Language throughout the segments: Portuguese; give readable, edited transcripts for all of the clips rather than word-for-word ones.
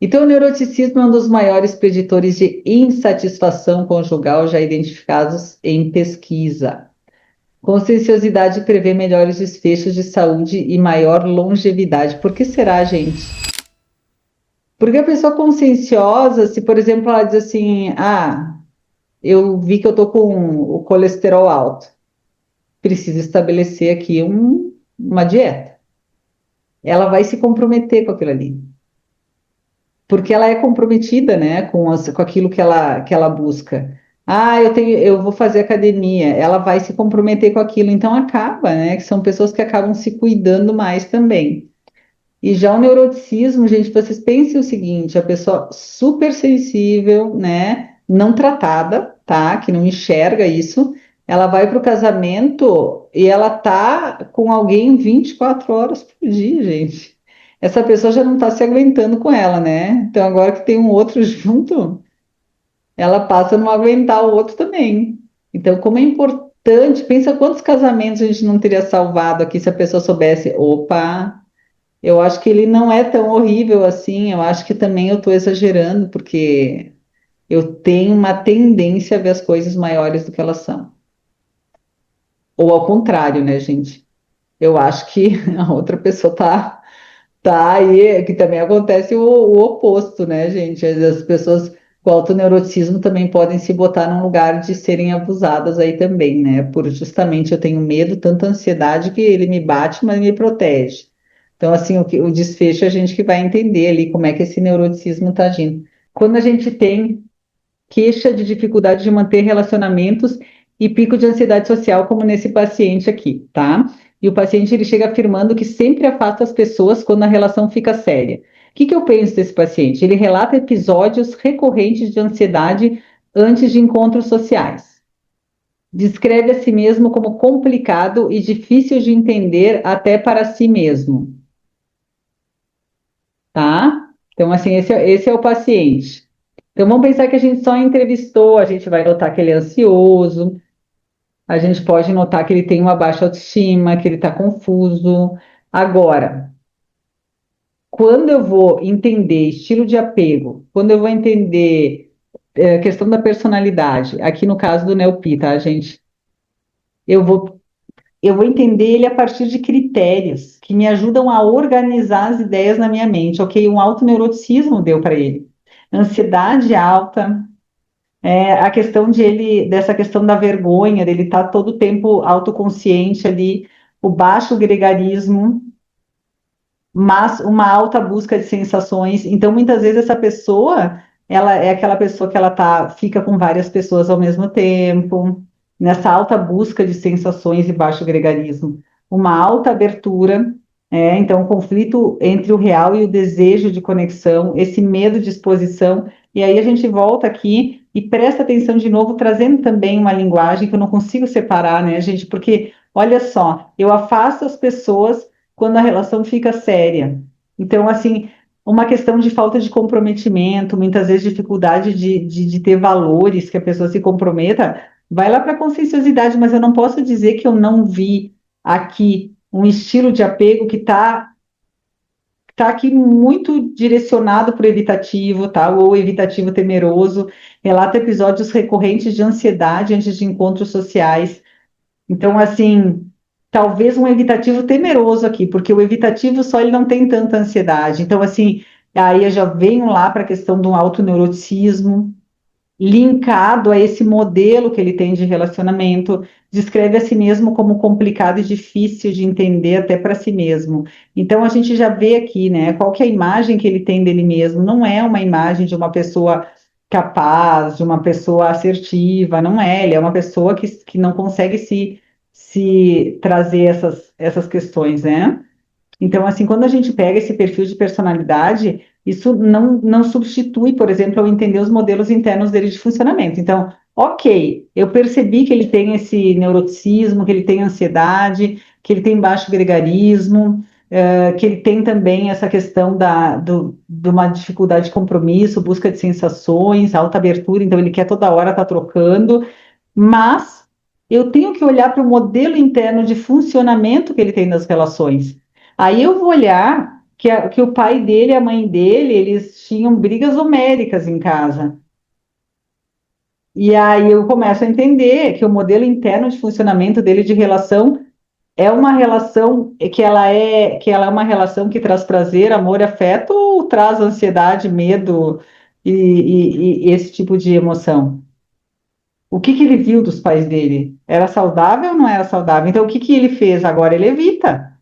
Então, o neuroticismo é um dos maiores preditores de insatisfação conjugal já identificados em pesquisa. Conscienciosidade prevê melhores desfechos de saúde e maior longevidade. Por que será, gente? Porque a pessoa conscienciosa, se por exemplo ela diz assim, eu vi que eu tô com o colesterol alto, preciso estabelecer aqui uma dieta. Ela vai se comprometer com aquilo ali, porque ela é comprometida, né, com aquilo que ela busca. Eu vou fazer academia, ela vai se comprometer com aquilo, então acaba, né, que são pessoas que acabam se cuidando mais também. E já o neuroticismo, gente, vocês pensem o seguinte, a pessoa super sensível, né, não tratada, tá, que não enxerga isso, ela vai para o casamento e ela tá com alguém 24 horas por dia, gente. Essa pessoa já não está se aguentando com ela, né? Então agora que tem um outro junto, ela passa a não aguentar o outro também. Então, como é importante, pensa quantos casamentos a gente não teria salvado aqui se a pessoa soubesse, opa, eu acho que ele não é tão horrível assim, eu acho que também eu estou exagerando, porque eu tenho uma tendência a ver as coisas maiores do que elas são. Ou ao contrário, né, gente? Eu acho que a outra pessoa tá aí, que também acontece o oposto, né, gente? As pessoas com autoneuroticismo também podem se botar num lugar de serem abusadas aí também, né? Por justamente eu tenho medo, tanta ansiedade que ele me bate, mas me protege. Então, assim, o desfecho a gente que vai entender ali como é que esse neuroticismo está agindo. Quando a gente tem queixa de dificuldade de manter relacionamentos e pico de ansiedade social, como nesse paciente aqui, tá? E o paciente ele chega afirmando que sempre afasta as pessoas quando a relação fica séria. O que eu penso desse paciente? Ele relata episódios recorrentes de ansiedade antes de encontros sociais. Descreve a si mesmo como complicado e difícil de entender até para si mesmo, tá? Então, assim, esse é o paciente. Então, vamos pensar que a gente só entrevistou, a gente vai notar que ele é ansioso, a gente pode notar que ele tem uma baixa autoestima, que ele está confuso. Agora, quando eu vou entender estilo de apego, quando eu vou entender questão da personalidade, aqui no caso do NELP, tá, gente? Eu vou, eu vou entender ele a partir de critérios que me ajudam a organizar as ideias na minha mente. Ok, um autoneuroticismo deu para ele. Ansiedade alta, a questão dessa questão da vergonha, dele estar todo o tempo autoconsciente ali, o baixo gregarismo, mas uma alta busca de sensações. Então, muitas vezes essa pessoa, ela é aquela pessoa que fica com várias pessoas ao mesmo tempo, nessa alta busca de sensações e baixo gregarismo. Uma alta abertura, então, o conflito entre o real e o desejo de conexão, esse medo de exposição. E aí a gente volta aqui e presta atenção de novo, trazendo também uma linguagem que eu não consigo separar, né, gente? Porque, olha só, eu afasto as pessoas quando a relação fica séria. Então, assim, uma questão de falta de comprometimento, muitas vezes dificuldade de ter valores, que a pessoa se comprometa, vai lá para a conscienciosidade, mas eu não posso dizer que eu não vi aqui um estilo de apego que tá aqui muito direcionado para o evitativo, tá? Ou evitativo temeroso, relata episódios recorrentes de ansiedade antes de encontros sociais. Então, assim, talvez um evitativo temeroso aqui, porque o evitativo só ele não tem tanta ansiedade. Então, assim, aí eu já venho lá para a questão do autoneuroticismo, linkado a esse modelo que ele tem de relacionamento, descreve a si mesmo como complicado e difícil de entender até para si mesmo. Então, a gente já vê aqui, né, qual que é a imagem que ele tem dele mesmo. Não é uma imagem de uma pessoa capaz, de uma pessoa assertiva, não é. Ele é uma pessoa que não consegue se trazer essas questões, né? Então, assim, quando a gente pega esse perfil de personalidade, isso não substitui, por exemplo, eu entender os modelos internos dele de funcionamento. Então, ok, eu percebi que ele tem esse neuroticismo, que ele tem ansiedade, que ele tem baixo gregarismo, que ele tem também essa questão de uma dificuldade de compromisso, busca de sensações, alta abertura, então ele quer toda hora estar trocando, mas eu tenho que olhar para o modelo interno de funcionamento que ele tem nas relações. Aí eu vou olhar. que o pai dele e a mãe dele, eles tinham brigas homéricas em casa. E aí eu começo a entender que o modelo interno de funcionamento dele de relação é uma relação que ela é uma relação que traz prazer, amor e afeto ou traz ansiedade, medo e esse tipo de emoção? O que que ele viu dos pais dele? Era saudável ou não era saudável? Então, o que que ele fez agora? Ele evita.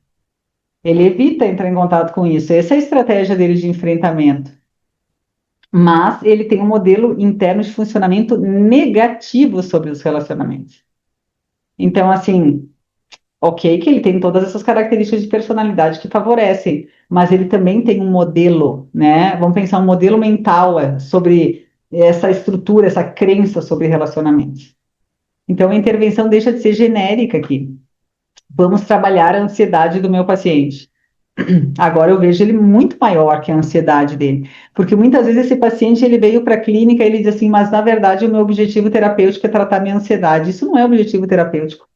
Ele evita entrar em contato com isso. Essa é a estratégia dele de enfrentamento. Mas ele tem um modelo interno de funcionamento negativo sobre os relacionamentos. Então, assim, ok, que ele tem todas essas características de personalidade que favorecem, mas ele também tem um modelo, né? Vamos pensar um modelo mental sobre essa estrutura, essa crença sobre relacionamentos. Então, a intervenção deixa de ser genérica aqui. Vamos trabalhar a ansiedade do meu paciente. Agora eu vejo ele muito maior que a ansiedade dele, porque muitas vezes esse paciente ele veio para a clínica e ele diz assim, mas na verdade o meu objetivo terapêutico é tratar minha ansiedade. Isso não é objetivo terapêutico.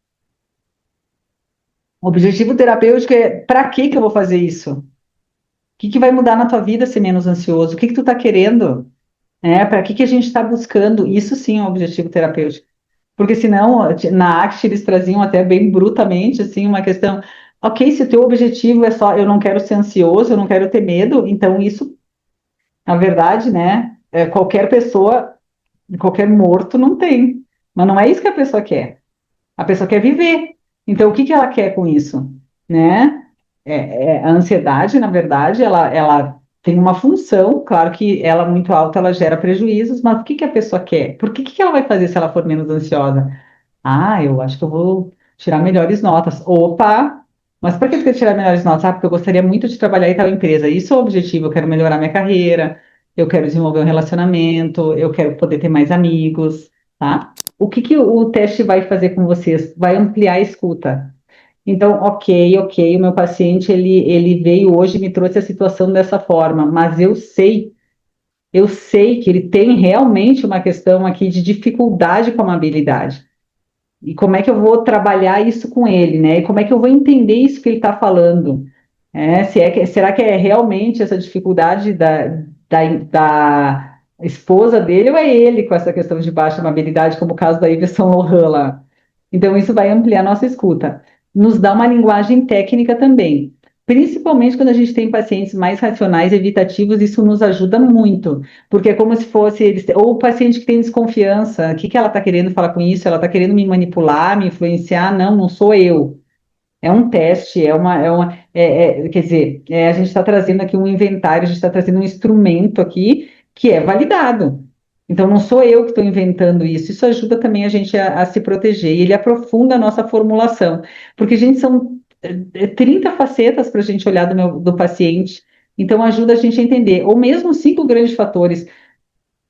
O objetivo terapêutico é para que eu vou fazer isso? O que vai mudar na tua vida ser menos ansioso? O que tu está querendo? Para que a gente está buscando? Isso sim é um objetivo terapêutico. Porque senão, na ACT, eles traziam até bem brutamente, assim, uma questão, ok, se o teu objetivo é só, eu não quero ser ansioso, eu não quero ter medo, então isso, na verdade, né, qualquer pessoa, qualquer morto não tem. Mas não é isso que a pessoa quer. A pessoa quer viver. Então, o que que ela quer com isso? Né? A ansiedade, na verdade, ela tem uma função, claro que ela muito alta, ela gera prejuízos, mas o que que a pessoa quer? Por que ela vai fazer se ela for menos ansiosa? Ah, eu acho que eu vou tirar melhores notas. Opa! Mas por que você quer tirar melhores notas? Ah, porque eu gostaria muito de trabalhar em tal empresa. Isso é o objetivo. Eu quero melhorar minha carreira, eu quero desenvolver um relacionamento, eu quero poder ter mais amigos, tá? O que que o teste vai fazer com vocês? Vai ampliar a escuta. Então, ok, o meu paciente, ele veio hoje e me trouxe a situação dessa forma, mas eu sei que ele tem realmente uma questão aqui de dificuldade com a amabilidade. E como é que eu vou trabalhar isso com ele, né? E como é que eu vou entender isso que ele está falando? Será que é realmente essa dificuldade da esposa dele ou é ele com essa questão de baixa amabilidade, como o caso da Yves Saint Laurent lá? Então, isso vai ampliar a nossa escuta. Nos dá uma linguagem técnica também. Principalmente quando a gente tem pacientes mais racionais, evitativos, isso nos ajuda muito, porque é como se fosse eles, ou o paciente que tem desconfiança, o que que ela está querendo falar com isso? Ela está querendo me manipular, me influenciar? Não, não sou eu. É um teste, quer dizer, a gente está trazendo aqui um inventário, a gente está trazendo um instrumento aqui que é validado. Então, não sou eu que estou inventando isso. Isso ajuda também a gente a se proteger. E ele aprofunda a nossa formulação. Porque, gente, são 30 facetas para a gente olhar do paciente. Então, ajuda a gente a entender. Ou mesmo 5 grandes fatores.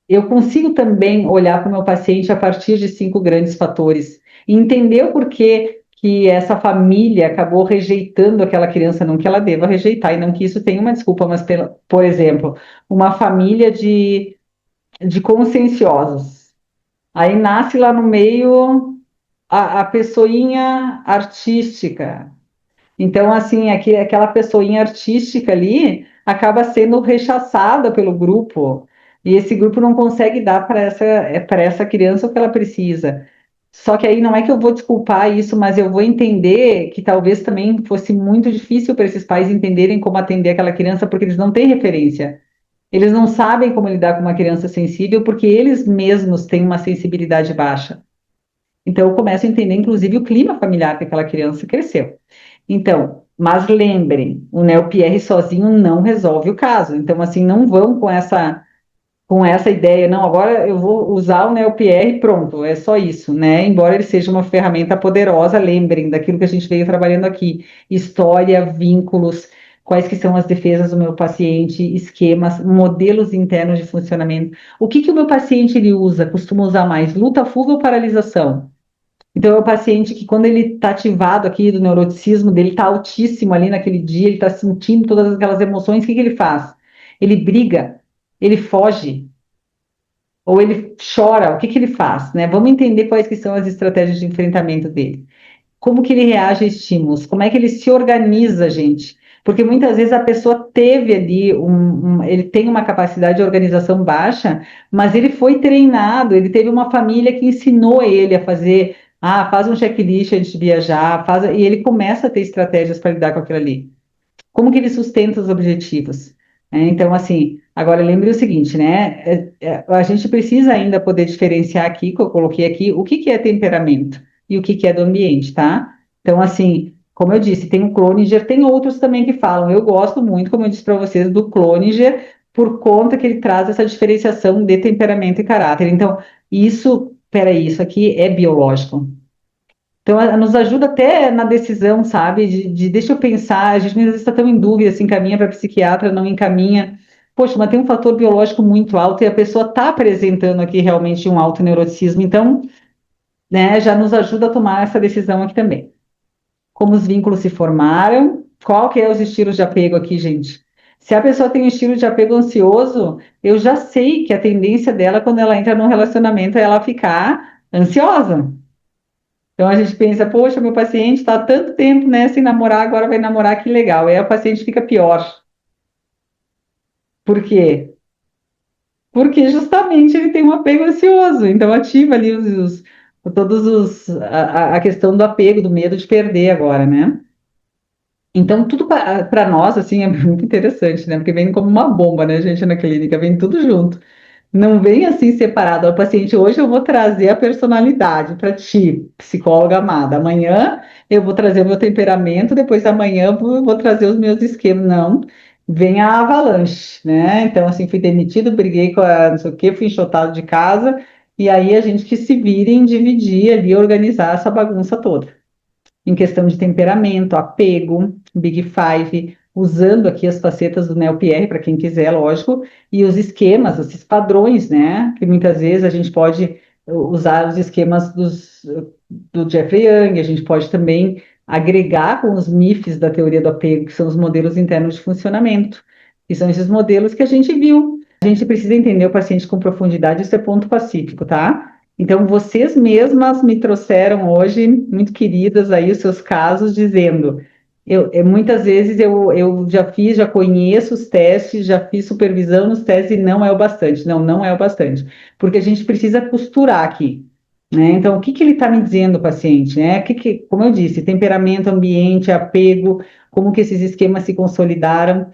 Eu consigo também olhar para o meu paciente a partir de 5 grandes fatores e entender o porquê que essa família acabou rejeitando aquela criança, não que ela deva rejeitar, e não que isso tenha uma desculpa, mas, por exemplo, uma família de conscienciosos. Aí nasce lá no meio a pessoinha artística, então, assim, aquela pessoinha artística ali acaba sendo rechaçada pelo grupo, e esse grupo não consegue dar para essa criança o que ela precisa. Só que aí não é que eu vou desculpar isso, mas eu vou entender que talvez também fosse muito difícil para esses pais entenderem como atender aquela criança, porque eles não têm referência. Eles não sabem como lidar com uma criança sensível, porque eles mesmos têm uma sensibilidade baixa. Então, eu começo a entender, inclusive, o clima familiar que aquela criança cresceu. Então, mas lembrem, o NeoPR sozinho não resolve o caso. Então, assim, não vão com essa ideia, não, agora eu vou usar o NeoPR e pronto, é só isso, né? Embora ele seja uma ferramenta poderosa, lembrem daquilo que a gente veio trabalhando aqui: história, vínculos, quais que são as defesas do meu paciente, esquemas, modelos internos de funcionamento. O que que o meu paciente ele usa, costuma usar mais? Luta, fuga ou paralisação? Então, é o paciente que, quando ele está ativado aqui do neuroticismo dele, está altíssimo ali naquele dia, ele está sentindo todas aquelas emoções, o que que ele faz? Ele briga, ele foge, ou ele chora, o que que ele faz, né? Vamos entender quais que são as estratégias de enfrentamento dele. Como que ele reage a estímulos? Como é que ele se organiza, gente? Porque muitas vezes a pessoa teve ali, ele tem uma capacidade de organização baixa, mas ele foi treinado, ele teve uma família que ensinou ele a fazer, faz um checklist antes de viajar, e ele começa a ter estratégias para lidar com aquilo ali. Como que ele sustenta os objetivos? Então, assim, agora lembre o seguinte, né? A gente precisa ainda poder diferenciar aqui, que eu coloquei aqui, o que que é temperamento e o que que é do ambiente, tá? Então, assim, como eu disse, tem o Cloninger, tem outros também que falam. Eu gosto muito, como eu disse para vocês, do Cloninger, por conta que ele traz essa diferenciação de temperamento e caráter. Então, peraí, isso aqui é biológico. Então, nos ajuda até na decisão, sabe? De deixa eu pensar, a gente muitas vezes está tão em dúvida se encaminha para psiquiatra, não encaminha. Poxa, mas tem um fator biológico muito alto e a pessoa está apresentando aqui realmente um alto neuroticismo, então, né, já nos ajuda a tomar essa decisão aqui também. Como os vínculos se formaram, qual que é os estilos de apego aqui, gente? Se a pessoa tem um estilo de apego ansioso, eu já sei que a tendência dela, quando ela entra num relacionamento, é ela ficar ansiosa. Então a gente pensa, poxa, meu paciente está há tanto tempo, né, sem namorar, agora vai namorar, que legal. Aí o paciente fica pior. Por quê? Porque justamente ele tem um apego ansioso, então ativa ali todos a questão do apego, do medo de perder agora, né? Então tudo para nós, assim, é muito interessante, né? Porque vem como uma bomba, né, gente, na clínica, vem tudo junto. Não vem assim separado. O paciente, hoje eu vou trazer a personalidade para ti, psicóloga amada. Amanhã eu vou trazer o meu temperamento, depois amanhã eu vou trazer os meus esquemas. Não, vem a avalanche, né? Então, assim, fui demitido, briguei com a não sei o quê, fui enxotado de casa, e aí a gente que se vire em dividir ali, organizar essa bagunça toda em questão de temperamento, apego, Big Five, usando aqui as facetas do NeoPR, para quem quiser, lógico, e os esquemas, esses padrões, né? Que muitas vezes a gente pode usar os esquemas do Jeffrey Young, a gente pode também agregar com os MIFs da teoria do apego, que são os modelos internos de funcionamento, e são esses modelos que a gente viu. A gente precisa entender o paciente com profundidade, isso é ponto pacífico, tá? Então, vocês mesmas me trouxeram hoje, muito queridas, aí os seus casos, dizendo, muitas vezes eu já fiz, já conheço os testes, já fiz supervisão nos testes e não é o bastante. Não, não é o bastante. Porque a gente precisa costurar aqui, né? Então, o que que ele está me dizendo, paciente, né? Como eu disse, temperamento, ambiente, apego, como que esses esquemas se consolidaram.